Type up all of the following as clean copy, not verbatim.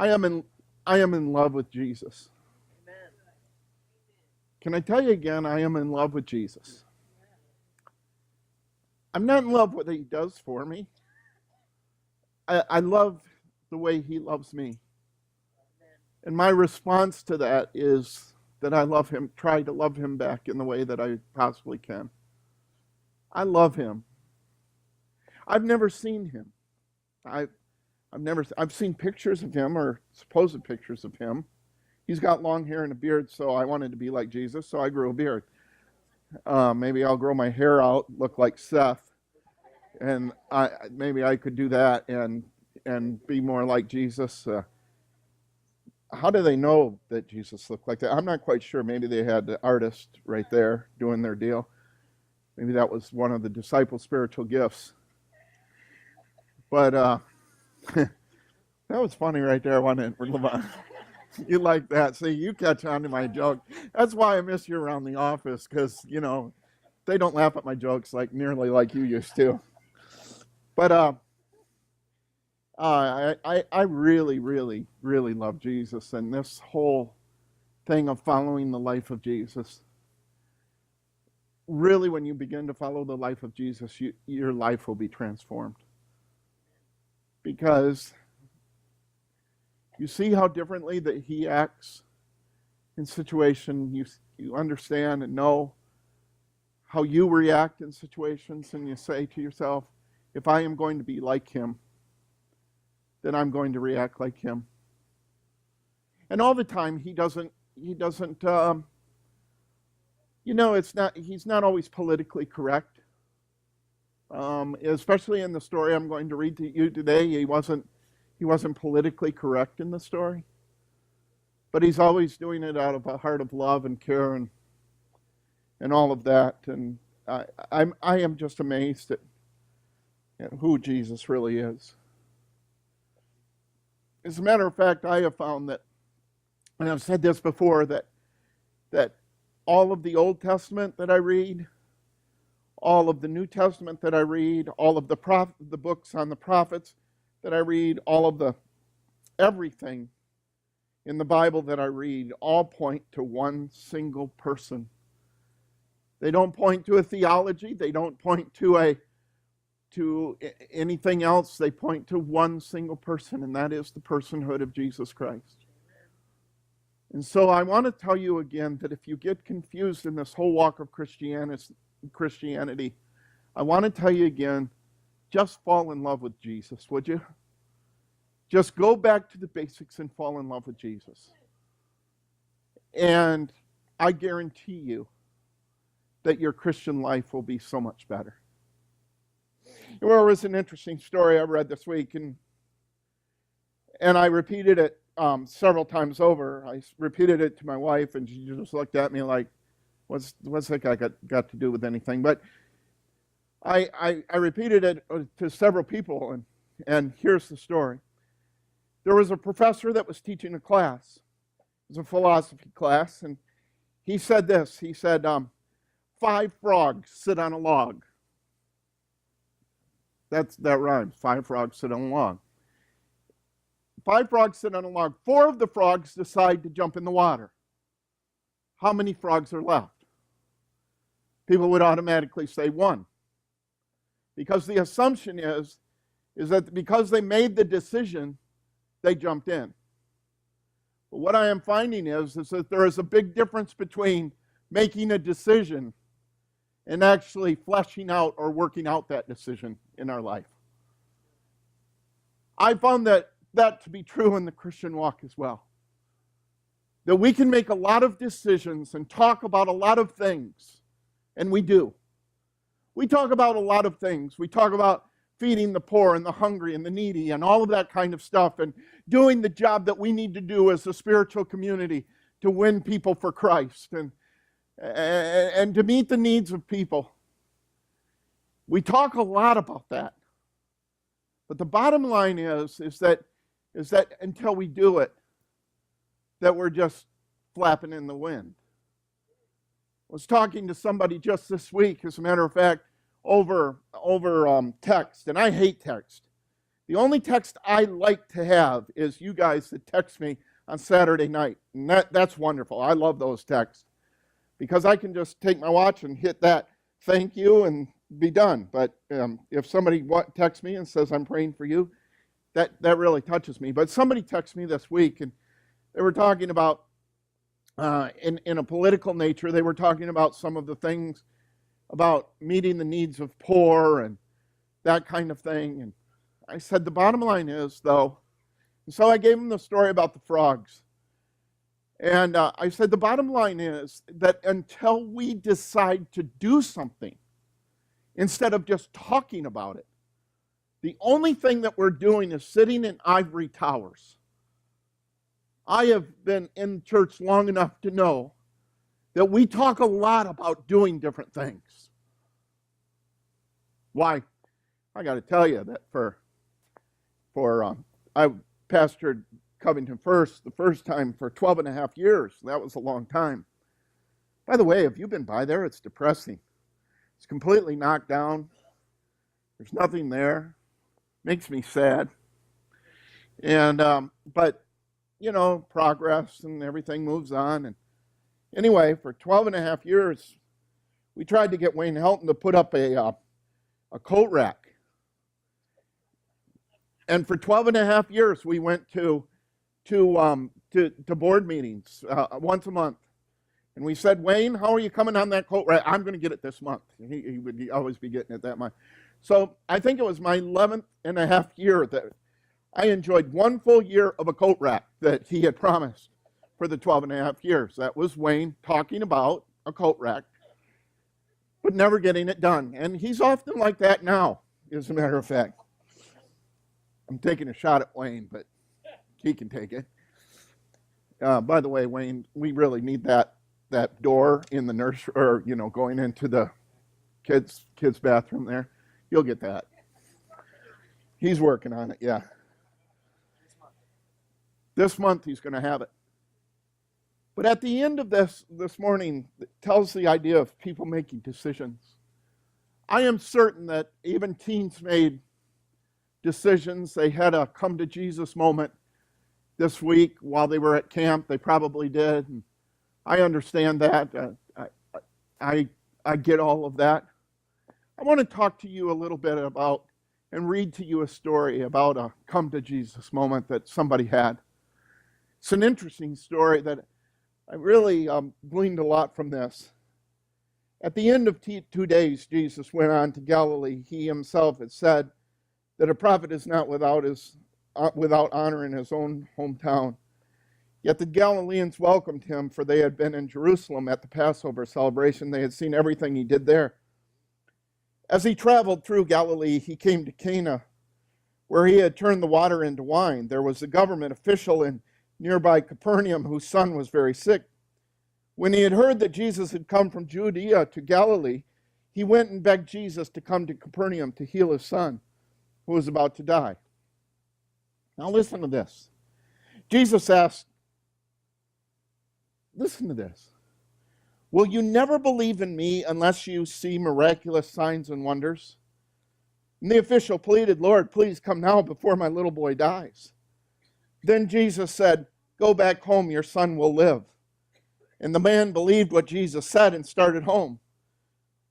I am in I am in love with Jesus. Can I tell you again, I am in love with Jesus. I'm not in love with what he does for me. I love the way he loves me. And my response to that is that I love him, try to love him back in the way that I possibly can. I love him. I've never seen him. I've seen pictures of him, or supposed pictures of him. He's got long hair and a beard, so I wanted to be like Jesus, so I grew a beard. Maybe I'll grow my hair out, look like Seth, and maybe I could do that and be more like Jesus. How do they know that Jesus looked like that? I'm not quite sure. Maybe they had the artist right there doing their deal. Maybe that was one of the disciples' spiritual gifts. But that was funny right there, wasn't it, Levon? You like that. See, you catch on to my joke. That's why I miss you around the office, because, they don't laugh at my jokes nearly like you used to. But I really, really, really love Jesus, and this whole thing of following the life of Jesus. Really, when you begin to follow the life of Jesus, your life will be transformed. Because you see how differently that he acts in situations. You understand and know how you react in situations, and you say to yourself, if I am going to be like him, then I'm going to react like him. And all the time he's not always politically correct. Especially in the story I'm going to read to you today, he wasn't politically correct in the story. But he's always doing it out of a heart of love and care and all of that. And I am just amazed at who Jesus really is. As a matter of fact, I have found that, and I've said this before, that all of the Old Testament that I read, all of the New Testament that I read, all of the books on the prophets that I read, all of everything in the Bible that I read, all point to one single person. They don't point to a theology. They don't point to anything else. They point to one single person, and that is the personhood of Jesus Christ. And so I want to tell you again that if you get confused in this whole walk of Christianity, I want to tell you again, just fall in love with Jesus, would you? Just go back to the basics and fall in love with Jesus. And I guarantee you that your Christian life will be so much better. There was an interesting story I read this week, and I repeated it several times over. I repeated it to my wife, and she just looked at me like, what's that guy got to do with anything? But I repeated it to several people, and here's the story. There was a professor that was teaching a class. It was a philosophy class, and he said this. He said, 5 frogs sit on a log. That rhymes. 5 frogs sit on a log. 5 frogs sit on a log. 4 of the frogs decide to jump in the water. How many frogs are left? People would automatically say 1. Because the assumption is that because they made the decision, they jumped in. But what I am finding is that there is a big difference between making a decision and actually fleshing out or working out that decision in our life. I found that to be true in the Christian walk as well. That we can make a lot of decisions and talk about a lot of things, and we do. We talk about a lot of things. We talk about feeding the poor and the hungry and the needy and all of that kind of stuff, and doing the job that we need to do as a spiritual community to win people for Christ and to meet the needs of people. We talk a lot about that. But the bottom line is that until we do it, that we're just flapping in the wind. I was talking to somebody just this week, as a matter of fact, over text, and I hate text. The only text I like to have is you guys that text me on Saturday night. And that's wonderful. I love those texts because I can just take my watch and hit that thank you and be done. But if somebody texts me and says I'm praying for you, that really touches me. But somebody texted me this week, and they were talking about, in a political nature, they were talking about some of the things about meeting the needs of poor and that kind of thing. And I said, the bottom line is, though, and so I gave them the story about the frogs. And I said, the bottom line is that until we decide to do something, instead of just talking about it, the only thing that we're doing is sitting in ivory towers. I have been in church long enough to know that we talk a lot about doing different things. Why? I got to tell you that I pastored Covington First the first time for 12 and a half years. That was a long time. By the way, if you've been by there, it's depressing. It's completely knocked down. There's nothing there. Makes me sad. And but you know, progress and everything moves on. And anyway, for 12 and a half years, we tried to get Wayne Helton to put up a coat rack. And for 12 and a half years, we went to board meetings once a month. And we said, Wayne, how are you coming on that coat rack? I'm going to get it this month. He would always be getting it that month. So I think it was my 11th and a half year that I enjoyed one full year of a coat rack that he had promised for the 12 and a half years. That was Wayne talking about a coat rack, but never getting it done. And he's often like that now, as a matter of fact. I'm taking a shot at Wayne, but he can take it. By the way, Wayne, we really need that door in the nursery, or going into the kids' bathroom there. You'll get that. He's working on it, yeah. This month he's going to have it. But at the end of this morning, it tells the idea of people making decisions. I am certain that even teens made decisions. They had a come to Jesus moment this week while they were at camp. They probably did. And I understand that. I get all of that. I want to talk to you a little bit about and read to you a story about a come to Jesus moment that somebody had. It's an interesting story that I really gleaned a lot from this. At the end of 2 days, Jesus went on to Galilee. He himself had said that a prophet is not without honor in his own hometown. Yet the Galileans welcomed him, for they had been in Jerusalem at the Passover celebration. They had seen everything he did there. As he traveled through Galilee, he came to Cana, where he had turned the water into wine. There was a government official in nearby Capernaum whose son was very sick. When he had heard that Jesus had come from Judea to Galilee, he went and begged Jesus to come to Capernaum to heal his son, who was about to die. Now listen to this. Jesus asked, listen to this. Will you never believe in me unless you see miraculous signs and wonders? And the official pleaded, Lord, please come now before my little boy dies. Then Jesus said, go back home, your son will live. And the man believed what Jesus said and started home.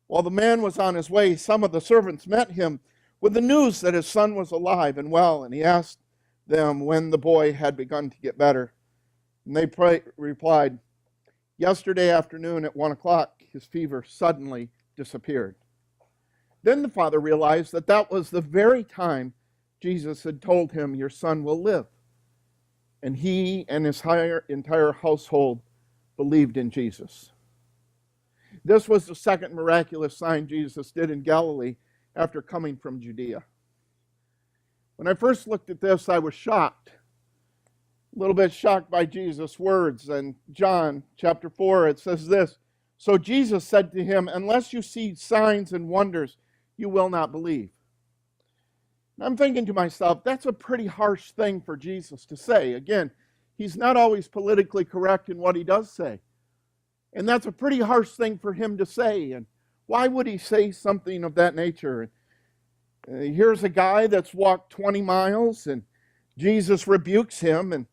While the man was on his way, some of the servants met him with the news that his son was alive and well, and he asked them when the boy had begun to get better. And they replied, yesterday afternoon at 1 o'clock, his fever suddenly disappeared. Then the father realized that that was the very time Jesus had told him, your son will live. And he and his entire household believed in Jesus. This was the second miraculous sign Jesus did in Galilee after coming from Judea. When I first looked at this, I was shocked. A little bit shocked by Jesus' words. In John chapter 4, it says this, so Jesus said to him, unless you see signs and wonders, you will not believe. And I'm thinking to myself, that's a pretty harsh thing for Jesus to say. Again, he's not always politically correct in what he does say. And that's a pretty harsh thing for him to say. And why would he say something of that nature? Here's a guy that's walked 20 miles, and Jesus rebukes him, and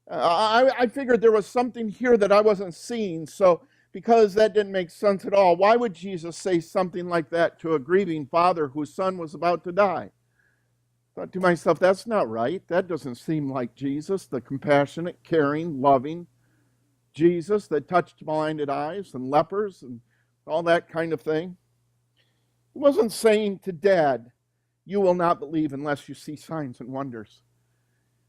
I figured there was something here that I wasn't seeing, so because that didn't make sense at all, why would Jesus say something like that to a grieving father whose son was about to die? I thought to myself, that's not right. That doesn't seem like Jesus, the compassionate, caring, loving Jesus that touched blinded eyes and lepers and all that kind of thing. He wasn't saying to Dad, you will not believe unless you see signs and wonders.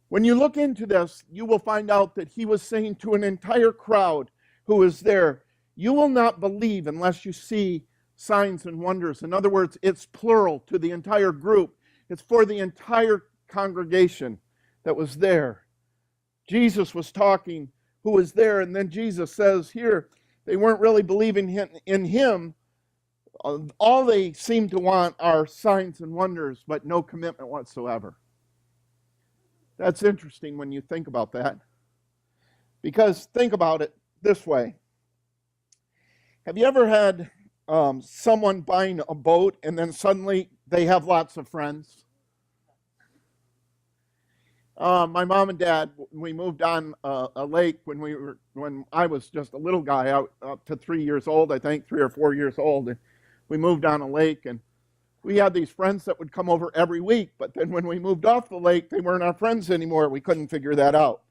When you look into this, you will find out that he was saying to an entire crowd who was there, you will not believe unless you see signs and wonders. In other words, it's plural to the entire group. It's for the entire congregation that was there. Jesus was talking, who was there, and then Jesus says here, they weren't really believing in him. All they seem to want are signs and wonders, but no commitment whatsoever. That's interesting when you think about that. Because think about it this way. Have you ever had someone buying a boat and then suddenly they have lots of friends? My mom and dad, we moved on a lake when I was just a little guy, up to 3 years old, I think, 3 or 4 years old. And we moved on a lake, and we had these friends that would come over every week. But then when we moved off the lake, they weren't our friends anymore. We couldn't figure that out.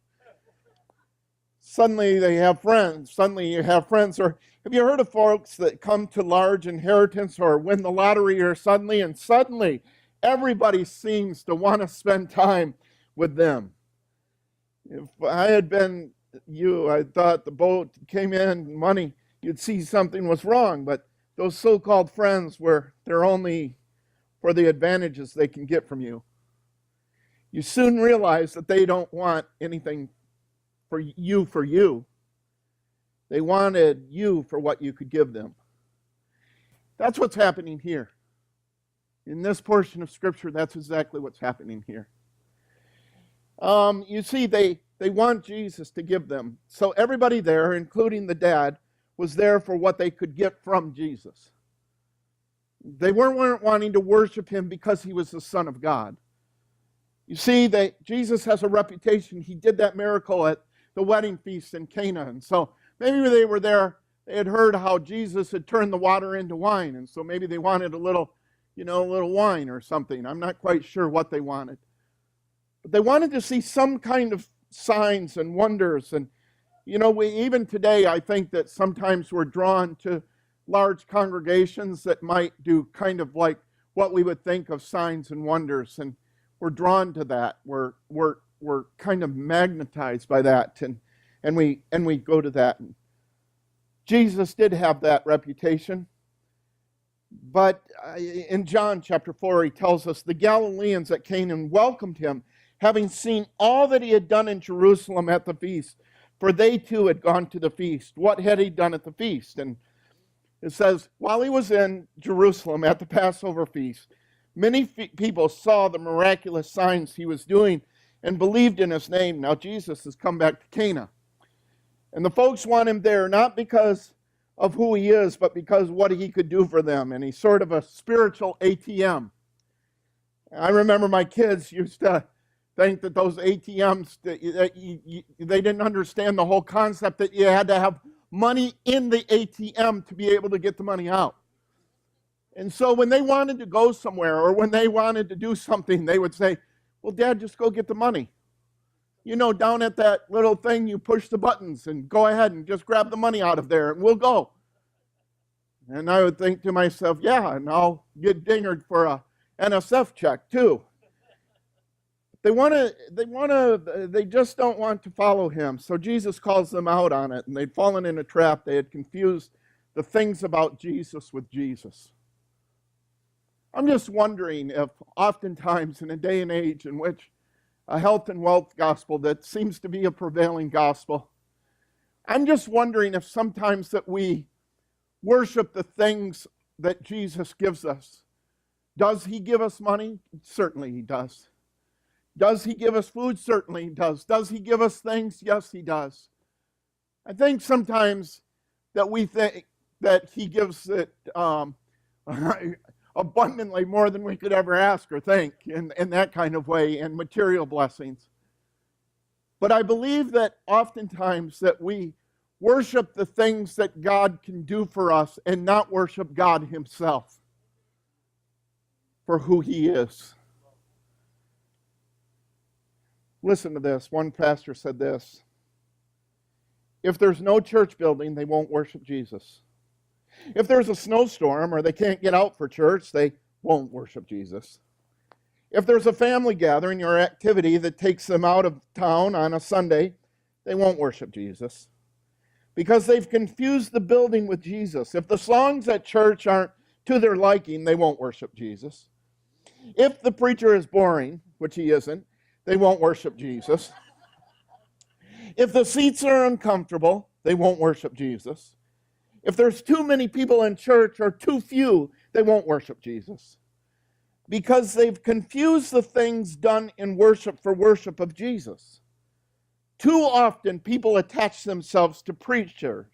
Suddenly they have friends. Suddenly you have friends. Or have you heard of folks that come to large inheritance or win the lottery and suddenly everybody seems to want to spend time with them? If I had been you, I thought the boat came in, money, you'd see something was wrong. But those so-called friends they're only for the advantages they can get from you. You soon realize that they don't want anything for you. They wanted you for what you could give them. That's what's happening here. In this portion of Scripture, that's exactly what's happening here. You see, they want Jesus to give them. So everybody there, including the dad, was there for what they could get from Jesus. They weren't wanting to worship him because he was the Son of God. You see, Jesus has a reputation. He did that miracle at the wedding feast in Cana. And so maybe they were there, they had heard how Jesus had turned the water into wine. And so maybe they wanted a little wine or something. I'm not quite sure what they wanted. But they wanted to see some kind of signs and wonders. And, even today, I think that sometimes we're drawn to large congregations that might do kind of like what we would think of signs and wonders. And we're drawn to that. We're kind of magnetized by that, and we go to that. Jesus did have that reputation, but in John chapter 4, he tells us the Galileans that came and welcomed him, having seen all that he had done in Jerusalem at the feast, for they too had gone to the feast. What had he done at the feast? And it says, while he was in Jerusalem at the Passover feast, many people saw the miraculous signs he was doing and believed in his name. Now Jesus has come back to Cana. And the folks want him there not because of who he is, but because what he could do for them. And he's sort of a spiritual ATM. I remember my kids used to think that those ATMs, they didn't understand the whole concept that you had to have money in the ATM to be able to get the money out. And so when they wanted to go somewhere or when they wanted to do something, they would say, well, Dad, just go get the money. Down at that little thing, you push the buttons and go ahead and just grab the money out of there and we'll go. And I would think to myself, yeah, and I'll get dingered for a NSF check too. They just don't want to follow him. So Jesus calls them out on it, and they'd fallen in a trap. They had confused the things about Jesus with Jesus. I'm just wondering if oftentimes in a day and age in which a health and wealth gospel that seems to be a prevailing gospel, I'm just wondering if sometimes that we worship the things that Jesus gives us. Does he give us money? Certainly he does. Does he give us food? Certainly he does. Does he give us things? Yes, he does. I think sometimes that we think that he gives it a abundantly more than we could ever ask or think in that kind of way, and material blessings. But I believe that oftentimes that we worship the things that God can do for us and not worship God himself for who he is. Listen to this. One pastor said this: if there's no church building, they won't worship Jesus. If there's a snowstorm or they can't get out for church, they won't worship Jesus. If there's a family gathering or activity that takes them out of town on a Sunday, they won't worship Jesus, because they've confused the building with Jesus. If the songs at church aren't to their liking, they won't worship Jesus. If the preacher is boring, which he isn't, they won't worship Jesus. If the seats are uncomfortable, they won't worship Jesus. If there's too many people in church or too few, they won't worship Jesus. Because they've confused the things done in worship for worship of Jesus. Too often people attach themselves to preachers,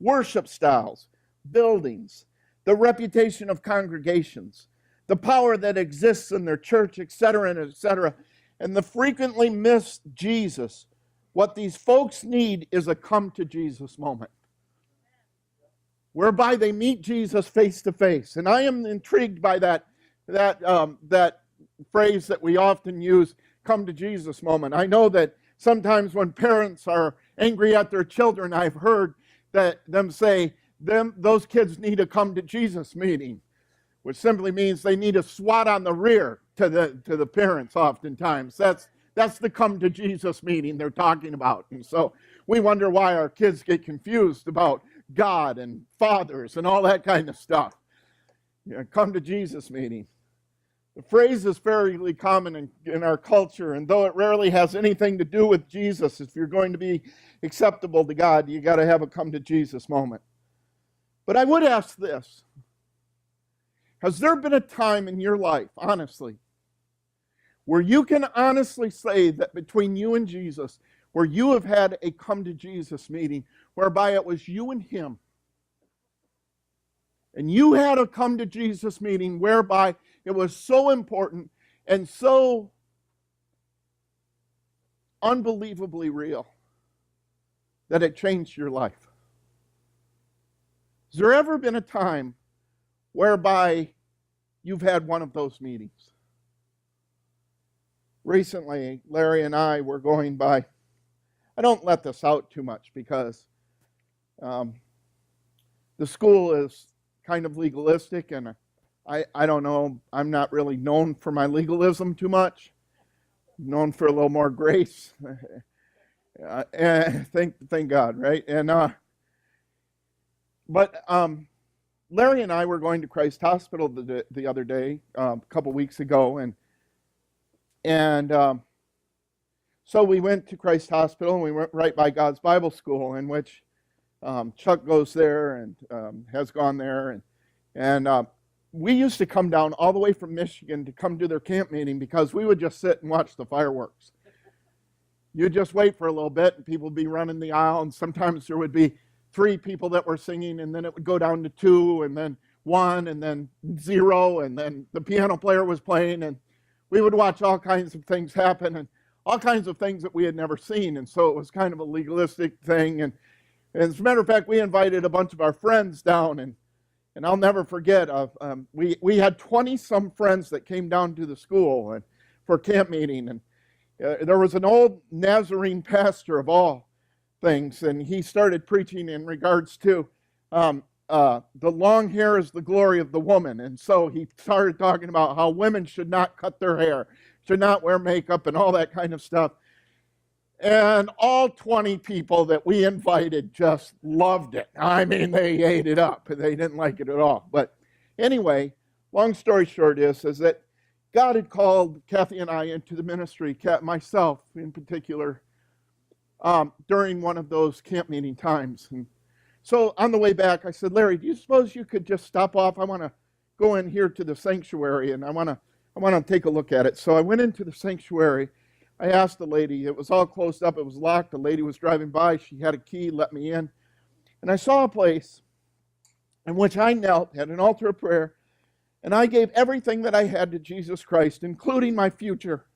worship styles, buildings, the reputation of congregations, the power that exists in their church, etc., and etc., and they frequently miss Jesus. What these folks need is a come to Jesus moment, whereby they meet Jesus face to face. And I am intrigued by that phrase that we often use, come to Jesus moment. I know that sometimes when parents are angry at their children, I've heard them say, those kids need a come to Jesus meeting, which simply means they need a swat on the rear to the parents oftentimes. That's the come to Jesus meeting they're talking about. And so we wonder why our kids get confused about God and fathers and all that kind of stuff. Come to Jesus meeting. The phrase is fairly common in our culture, and though it rarely has anything to do with Jesus, if you're going to be acceptable to God, you got to have a come to Jesus moment. But I would ask this: has there been a time in your life, honestly, where you can honestly say that between you and Jesus, where you have had a come to Jesus meeting, whereby it was you and him, and you had a come to Jesus meeting whereby it was so important and so unbelievably real that it changed your life? Has there ever been a time whereby you've had one of those meetings? Recently, Larry and I were going by, I don't let this out too much because the school is kind of legalistic, and I don't know, I'm not really known for my legalism too much. I'm known for a little more grace. And thank God, right? And but Larry and I were going to Christ Hospital the other day, a couple weeks ago, and so we went to Christ Hospital, and we went right by God's Bible School, in which Chuck goes there and has gone there, and we used to come down all the way from Michigan to come to their camp meeting because we would just sit and watch the fireworks. You'd just wait for a little bit, and people would be running the aisle, and sometimes there would be 3 people that were singing, and then it would go down to 2, and then 1, and then 0, and then the piano player was playing, and we would watch all kinds of things happen, and all kinds of things that we had never seen, and so it was kind of a legalistic thing. And as a matter of fact, we invited a bunch of our friends down, and I'll never forget, we had 20-some friends that came down to the school and for camp meeting, and there was an old Nazarene pastor of all things, and he started preaching in regards to the long hair is the glory of the woman. And so he started talking about how women should not cut their hair, should not wear makeup, and all that kind of stuff. And all 20 people that we invited just loved it. I mean, they ate it up. They didn't like it at all. But anyway, long story short is that God had called Kathy and I into the ministry, myself in particular, during one of those camp meeting times. And so on the way back, I said, Larry, do you suppose you could just stop off? I want to go in here to the sanctuary, and I want to take a look at it. So I went into the sanctuary. I asked the lady. It was all closed up. It was locked. The lady was driving by. She had a key, let me in. And I saw a place in which I knelt, had an altar of prayer, And I gave everything that I had to Jesus Christ, including my future.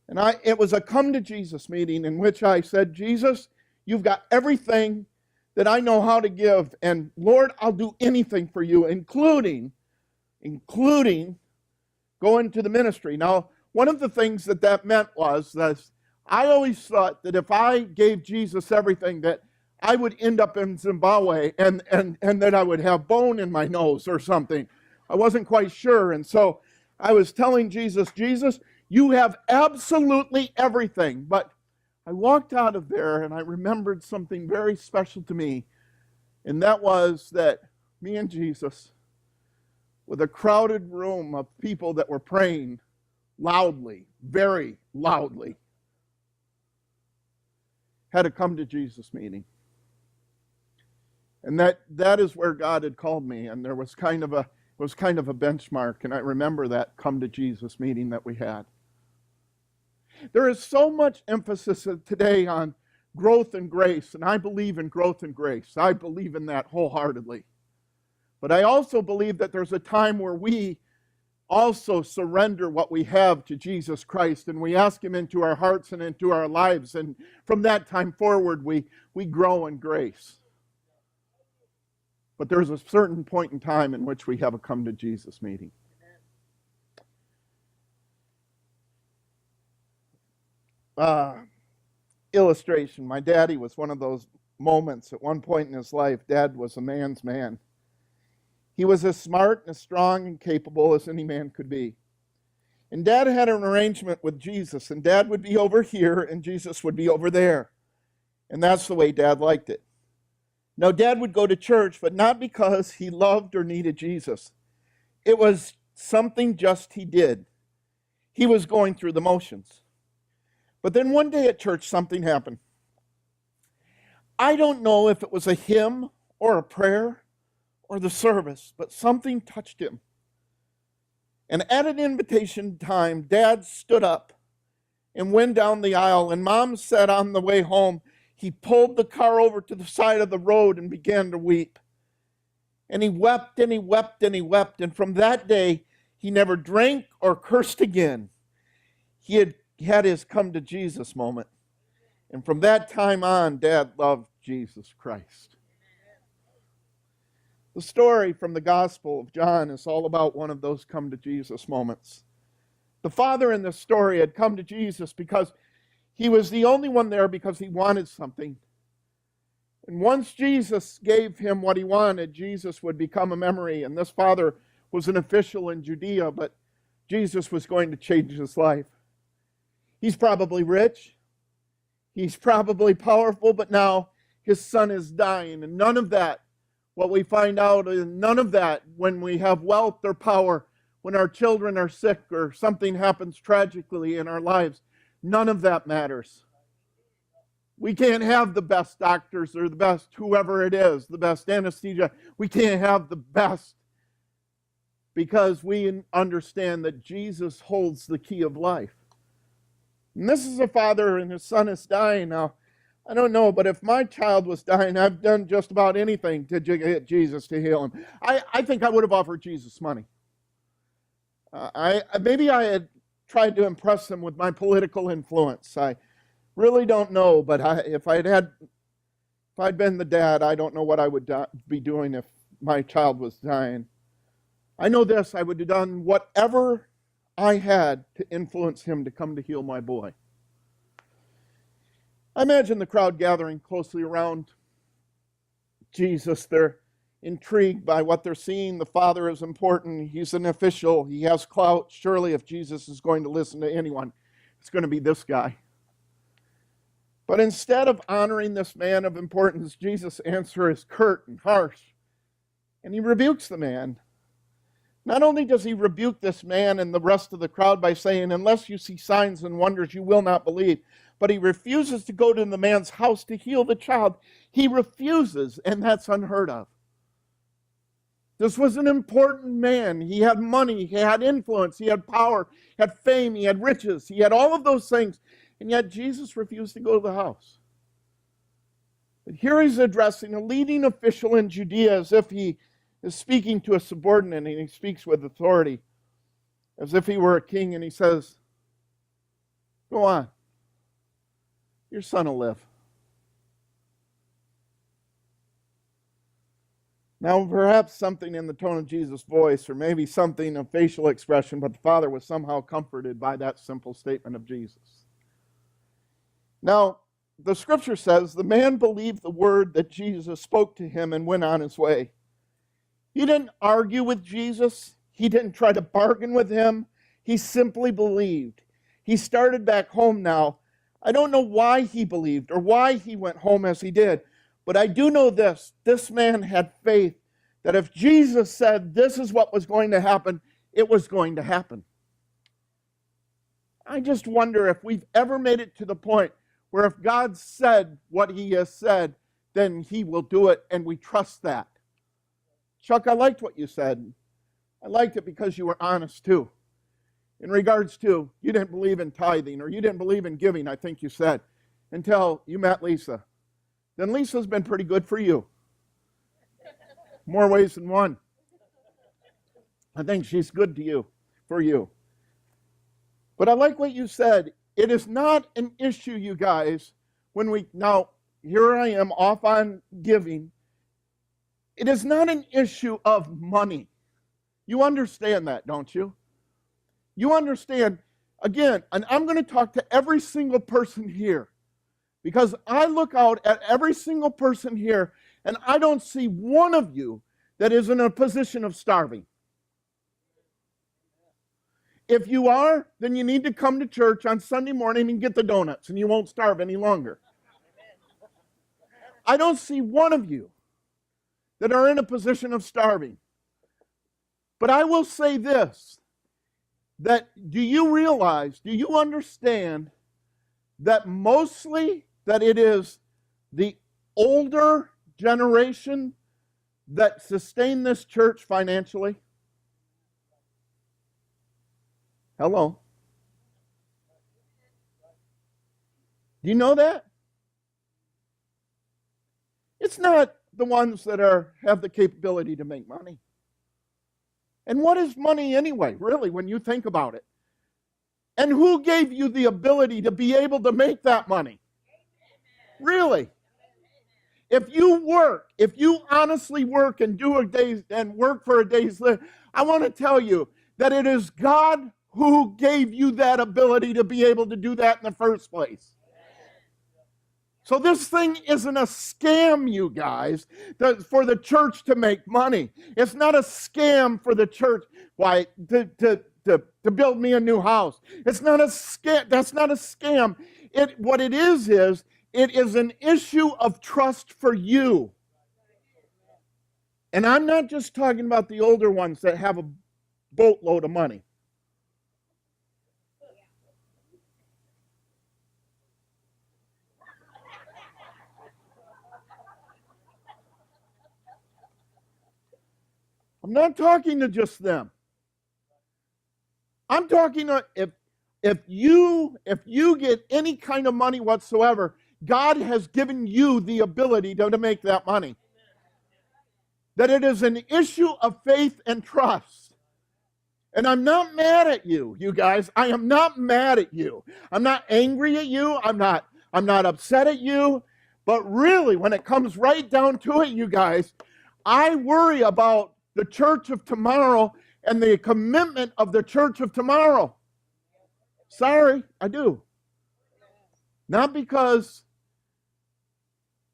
And it was a come to Jesus meeting in which I said, Jesus, you've got everything that I know how to give. And Lord, I'll do anything for you, including going to the ministry. Now, one of the things that meant was that I always thought that if I gave Jesus everything, that I would end up in Zimbabwe and that I would have bone in my nose or something. I wasn't quite sure. And so I was telling Jesus, Jesus, you have absolutely everything. But I walked out of there and I remembered something very special to me. And that was that me and Jesus, with a crowded room of people that were praying loudly, very loudly, had a come to Jesus meeting. And that is where God had called me. And there was kind of a benchmark. And I remember that come to Jesus meeting that we had. There is so much emphasis today on growth and grace. And I believe in growth and grace. I believe in that wholeheartedly. But I also believe that there's a time where we also surrender what we have to Jesus Christ, and we ask Him into our hearts and into our lives, and from that time forward we grow in grace. But there's a certain point in time in which we have a come to Jesus meeting. Illustration. My daddy was one of those moments at one point in his life. Dad was a man's man. He was as smart and as strong and capable as any man could be. And Dad had an arrangement with Jesus, and Dad would be over here and Jesus would be over there. And that's the way Dad liked it. Now, Dad would go to church, but not because he loved or needed Jesus. It was something just he did. He was going through the motions. But then one day at church, something happened. I don't know if it was a hymn or a prayer or the service, but something touched him. And at an invitation time, Dad stood up and went down the aisle, and Mom said on the way home, he pulled the car over to the side of the road and began to weep. And he wept and he wept and he wept, and from that day, he never drank or cursed again. He had his come to Jesus moment. And from that time on, Dad loved Jesus Christ. The story from the Gospel of John is all about one of those come to Jesus moments. The father in this story had come to Jesus because he was the only one there because he wanted something. And once Jesus gave him what he wanted, Jesus would become a memory. And this father was an official in Judea, but Jesus was going to change his life. He's probably rich. He's probably powerful, but now his son is dying. And none of that, what we find out is none of that when we have wealth or power, when our children are sick or something happens tragically in our lives, none of that matters. We can't have the best doctors or the best whoever it is, the best anesthesia. We can't have the best because we understand that Jesus holds the key of life. And this is a father and his son is dying now. I don't know, but if my child was dying, I've done just about anything to get Jesus to heal him. I think I would have offered Jesus money. Maybe I had tried to impress him with my political influence. I really don't know, but if I'd been the dad, I don't know what I would be doing if my child was dying. I know this, I would have done whatever I had to influence him to come to heal my boy. I imagine the crowd gathering closely around Jesus. They're intrigued by what they're seeing. The father is important. He's an official. He has clout. Surely if Jesus is going to listen to anyone, it's going to be this guy. But instead of honoring this man of importance, Jesus' answer is curt and harsh. And he rebukes the man. Not only does he rebuke this man and the rest of the crowd by saying, unless you see signs and wonders, you will not believe. But he refuses to go to the man's house to heal the child. He refuses, and that's unheard of. This was an important man. He had money, he had influence, he had power, he had fame, he had riches, he had all of those things. And yet Jesus refused to go to the house. But here he's addressing a leading official in Judea as if he is speaking to a subordinate, and he speaks with authority as if he were a king, and he says, go on. Your son will live. Now, perhaps something in the tone of Jesus' voice, or maybe something of facial expression, but the father was somehow comforted by that simple statement of Jesus. Now, the scripture says, the man believed the word that Jesus spoke to him and went on his way. He didn't argue with Jesus. He didn't try to bargain with him. He simply believed. He started back home now. I don't know why he believed or why he went home as he did, but I do know this. This man had faith that if Jesus said this is what was going to happen, it was going to happen. I just wonder if we've ever made it to the point where if God said what he has said, then he will do it, and we trust that. Chuck, I liked what you said. I liked it because you were honest too. In regards to, you didn't believe in tithing, or you didn't believe in giving, I think you said, until you met Lisa. Then Lisa's been pretty good for you. More ways than one. I think she's good to you, for you. But I like what you said. It is not an issue, you guys, now, here I am off on giving. It is not an issue of money. You understand that, don't you? You understand, again, and I'm going to talk to every single person here, because I look out at every single person here, and I don't see one of you that is in a position of starving. If you are, then you need to come to church on Sunday morning and get the donuts, and you won't starve any longer. I don't see one of you that are in a position of starving. But I will say this, that do you realize, do you understand that mostly that it is the older generation that sustain this church financially? Hello? Do you know that? It's not the ones that have the capability to make money. And what is money anyway, really, when you think about it? And who gave you the ability to be able to make that money? Really? If you honestly work and do a day's and work for a day's live, I want to tell you that it is God who gave you that ability to be able to do that in the first place. So this thing isn't a scam, you guys, for the church to make money. It's not a scam for the church to build me a new house. It's not a scam. That's not a scam. What it is it is an issue of trust for you. And I'm not just talking about the older ones that have a boatload of money. I'm not talking to just them. I'm talking to if you get any kind of money whatsoever, God has given you the ability to make that money. That it is an issue of faith and trust. And I'm not mad at you, you guys. I am not mad at you. I'm not angry at you. I'm not upset at you. But really, when it comes right down to it, you guys, I worry about the church of tomorrow and the commitment of the church of tomorrow. Sorry, I do. Not because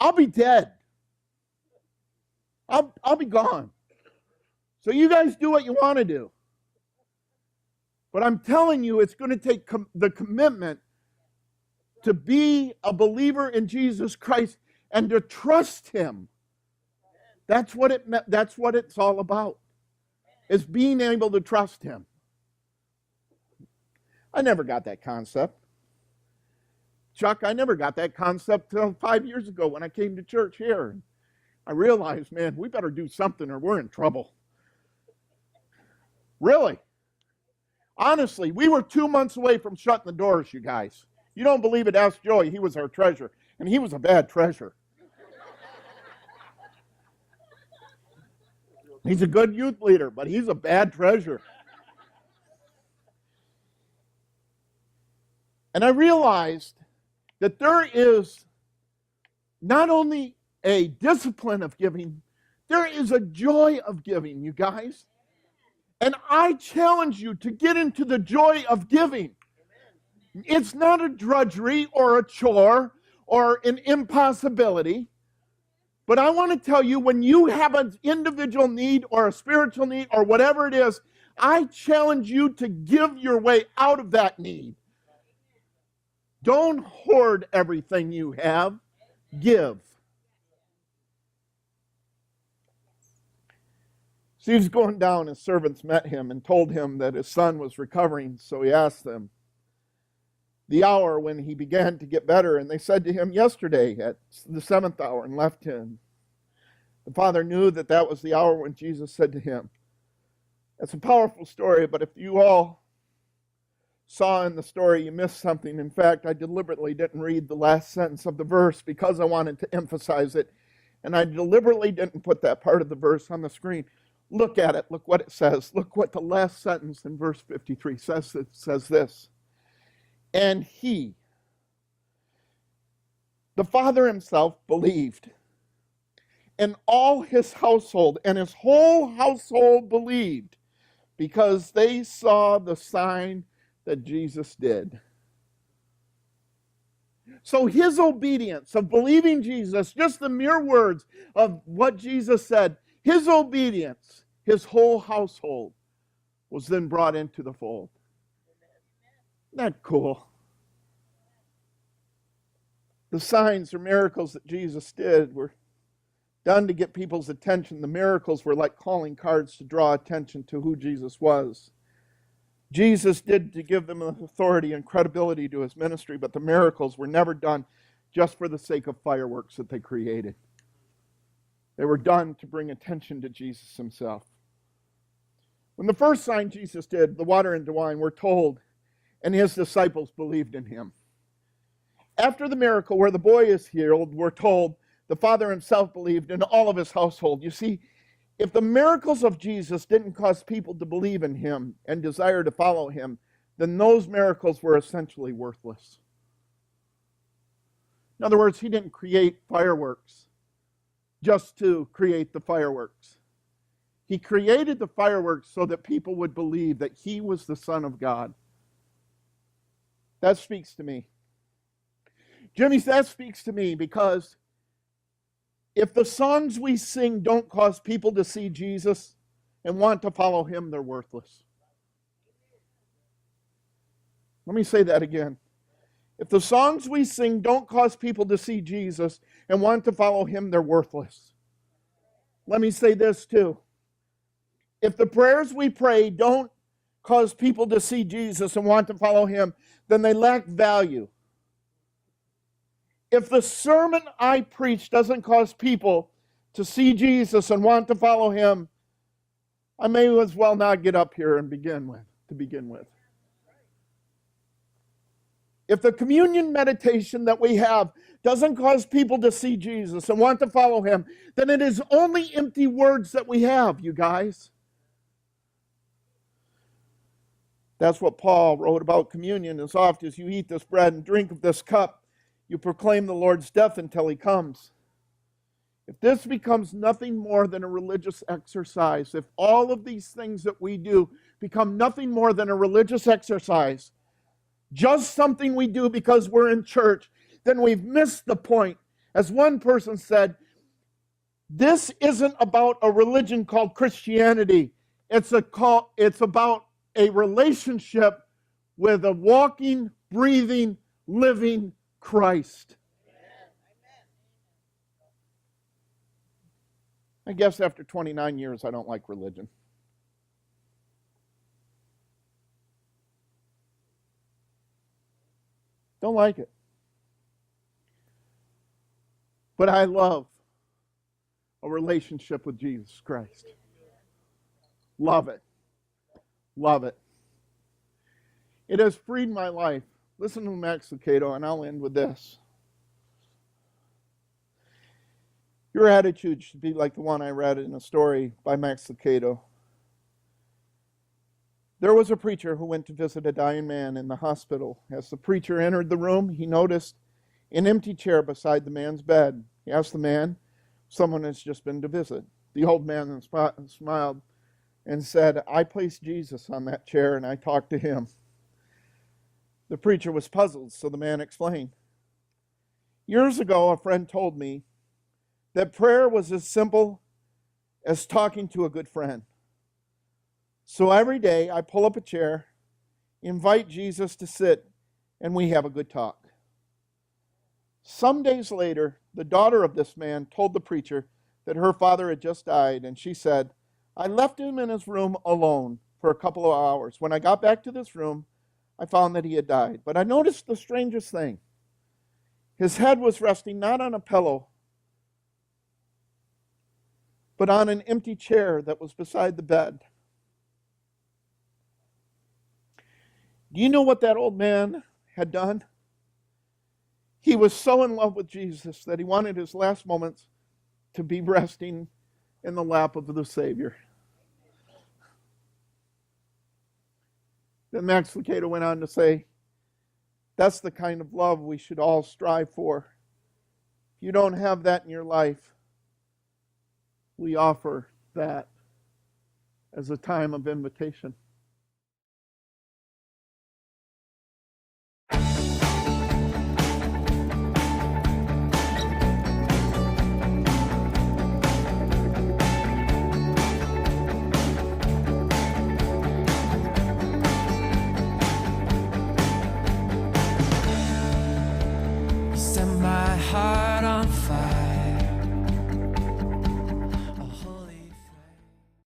I'll be dead. I'll be gone. So you guys do what you want to do. But I'm telling you, it's going to take the commitment to be a believer in Jesus Christ and to trust Him. That's what it's all about, is being able to trust Him. I never got that concept. Chuck, I never got that concept till 5 years ago when I came to church here. I realized, man, we better do something or we're in trouble. Really. Honestly, we were 2 months away from shutting the doors, you guys. You don't believe it? Ask Joey. He was our treasurer, and he was a bad treasurer. He's a good youth leader, but he's a bad treasurer. And I realized that there is not only a discipline of giving, there is a joy of giving, you guys. And I challenge you to get into the joy of giving. It's not a drudgery or a chore or an impossibility. But I want to tell you, when you have an individual need or a spiritual need or whatever it is, I challenge you to give your way out of that need. Don't hoard everything you have. Give. So he was going down, his servants met him and told him that his son was recovering. So he asked them the hour when he began to get better. And they said to him, yesterday at the 7th hour, and left him. The father knew that that was the hour when Jesus said to him. It's a powerful story, but if you all saw in the story, you missed something. In fact, I deliberately didn't read the last sentence of the verse because I wanted to emphasize it. And I deliberately didn't put that part of the verse on the screen. Look at it. Look what it says. Look what the last sentence in verse 53 says. It says this. And he, the father himself, believed. And all his household, and his whole household believed, because they saw the sign that Jesus did. So his obedience of believing Jesus, just the mere words of what Jesus said, his obedience, his whole household was then brought into the fold. Isn't that cool? The signs or miracles that Jesus did were done to get people's attention. The miracles were like calling cards to draw attention to who Jesus was. Jesus did to give them authority and credibility to his ministry, but the miracles were never done just for the sake of fireworks that they created. They were done to bring attention to Jesus himself. When the first sign Jesus did, the water into wine, we're told, and his disciples believed in him. After the miracle where the boy is healed, we're told the father himself believed in all of his household. You see, if the miracles of Jesus didn't cause people to believe in him and desire to follow him, then those miracles were essentially worthless. In other words, he didn't create fireworks just to create the fireworks. He created the fireworks so that people would believe that he was the Son of God. That speaks to me. Jimmy, that speaks to me because if the songs we sing don't cause people to see Jesus and want to follow him, they're worthless. Let me say that again. If the songs we sing don't cause people to see Jesus and want to follow him, they're worthless. Let me say this too. If the prayers we pray don't cause people to see Jesus and want to follow him, then they lack value. If the sermon I preach doesn't cause people to see Jesus and want to follow him, I may as well not get up here and begin with. If the communion meditation that we have doesn't cause people to see Jesus and want to follow him, then it is only empty words that we have, you guys. That's what Paul wrote about communion. As often as you eat this bread and drink of this cup, you proclaim the Lord's death until he comes. If this becomes nothing more than a religious exercise, if all of these things that we do become nothing more than a religious exercise, just something we do because we're in church, then we've missed the point. As one person said, this isn't about a religion called Christianity. It's about a relationship with a walking, breathing, living Christ. I guess after 29 years, I don't like religion. Don't like it. But I love a relationship with Jesus Christ. Love it. Love it. It has freed my life. Listen to Max Lucado, and I'll end with this. Your attitude should be like the one I read in a story by Max Lucado. There was a preacher who went to visit a dying man in the hospital. As the preacher entered the room, he noticed an empty chair beside the man's bed. He asked the man, "Someone has just been to visit." The old man smiled and said, "I placed Jesus on that chair and I talked to him." The preacher was puzzled, so the man explained. "Years ago, a friend told me that prayer was as simple as talking to a good friend. So every day I pull up a chair, invite Jesus to sit, and we have a good talk." Some days later, the daughter of this man told the preacher that her father had just died, and she said, "I left him in his room alone for a couple of hours. When I got back to this room, I found that he had died. But I noticed the strangest thing. His head was resting not on a pillow, but on an empty chair that was beside the bed." Do you know what that old man had done? He was so in love with Jesus that he wanted his last moments to be resting in the lap of the Savior. Then Max Lucado went on to say, that's the kind of love we should all strive for. If you don't have that in your life, we offer that as a time of invitation.